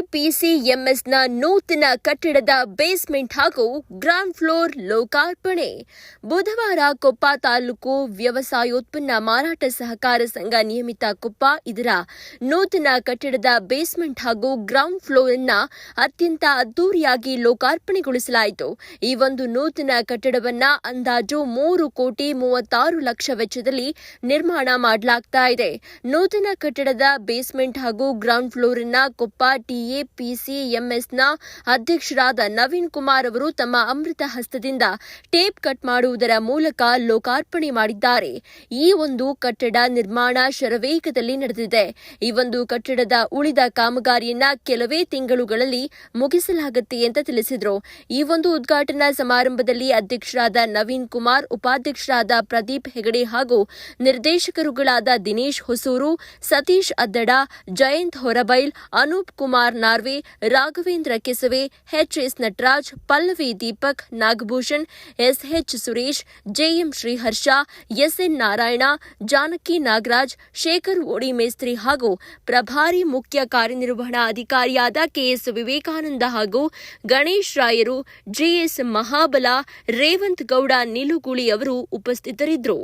ಟಿಎಪಿಸಿಎಂಎಸ್ನ ನೂತನ ಕಟ್ಟಡದ ಬೇಸ್ಮೆಂಟ್ ಹಾಗೂ ಗ್ರೌಂಡ್ ಫ್ಲೋರ್ ಲೋಕಾರ್ಪಣೆ. ಬುಧವಾರ ಕೊಪ್ಪ ತಾಲೂಕು ವ್ಯವಸಾಯೋತ್ಪನ್ನ ಮಾರಾಟ ಸಹಕಾರ ಸಂಘ ನಿಯಮಿತ ಕೊಪ್ಪ ಇದರ ನೂತನ ಕಟ್ಟಡದ ಬೇಸ್ಮೆಂಟ್ ಹಾಗೂ ಗ್ರೌಂಡ್ ಫ್ಲೋರ್ ಅನ್ನು ಅತ್ಯಂತ ಅದ್ದೂರಿಯಾಗಿ ಲೋಕಾರ್ಪಣೆಗೊಳಿಸಲಾಯಿತು. ಈ ಒಂದು ನೂತನ ಕಟ್ಟಡವನ್ನ ಅಂದಾಜು 3,36,00,000 ವೆಚ್ಚದಲ್ಲಿ ನಿರ್ಮಾಣ ಮಾಡಲಾಗ್ತಾ ಇದೆ. ನೂತನ ಕಟ್ಟಡದ ಬೇಸ್ಮೆಂಟ್ ಹಾಗೂ ಗ್ರೌಂಡ್ ಫ್ಲೋರ್ ಅನ್ನ ಕೊಪ್ಪ ಟಿಎಪಿಸಿಎಂಎಸ್ನ ಅಧ್ಯಕ್ಷರಾದ ನವೀನ್ ಕುಮಾರ್ ಅವರು ತಮ್ಮ ಅಮೃತ ಹಸ್ತದಿಂದ ಟೇಪ್ ಕಟ್ ಮಾಡುವುದರ ಮೂಲಕ ಲೋಕಾರ್ಪಣೆ ಮಾಡಿದ್ದಾರೆ. ಈ ಒಂದು ಕಟ್ಟಡ ನಿರ್ಮಾಣ ಶರವೇಗದಲ್ಲಿ ನಡೆದಿದೆ. ಈ ಒಂದು ಕಟ್ಟಡದ ಉಳಿದ ಕಾಮಗಾರಿಯನ್ನ ಕೆಲವೇ ತಿಂಗಳುಗಳಲ್ಲಿ ಮುಗಿಸಲಾಗುತ್ತೆ ಅಂತ ತಿಳಿಸಿದರು. ಈ ಒಂದು ಉದ್ಘಾಟನಾ ಸಮಾರಂಭದಲ್ಲಿ ಅಧ್ಯಕ್ಷರಾದ ನವೀನ್ ಕುಮಾರ್, ಉಪಾಧ್ಯಕ್ಷರಾದ ಪ್ರದೀಪ್ ಹೆಗಡೆ ಹಾಗೂ ನಿರ್ದೇಶಕರುಗಳಾದ ದಿನೇಶ್ ಹೊಸೂರು, ಸತೀಶ್ ಅದ್ದಡ, ಜಯಂತ್ ಹೊರಬೈಲ್, ಅನೂಪ್ ಕುಮಾರ್ ನಾರ್ವೆ, ರಾಘವೇಂದ್ರ ಕೆಸವೆ, ಎಚ್.ಎಸ್. ನಟರಾಜ್, ಪಲ್ಲವಿ ದೀಪಕ್, ನಾಗಭೂಷಣ್, ಎಸ್.ಎಚ್. ಸುರೇಶ್, ಜೆಎಂ ಶ್ರೀಹರ್ಷ, ಎಸ್.ಎನ್. ನಾರಾಯಣ, ಜಾನಕಿ ನಾಗರಾಜ್, ಶೇಖರ್ ಓಡಿ ಮೇಸ್ತ್ರಿ ಹಾಗೂ ಪ್ರಭಾರಿ ಮುಖ್ಯ ಕಾರ್ಯನಿರ್ವಹಣಾ ಅಧಿಕಾರಿಯಾದ ಕೆಎಸ್ ವಿವೇಕಾನಂದ ಹಾಗೂ ಗಣೇಶ್ ರಾಯರು, ಜಿಎಸ್ ಮಹಾಬಲ, ರೇವಂತ್ ಗೌಡ ನಿಲುಗುಳಿ ಅವರು ಉಪಸ್ಥಿತರಿದ್ದರು.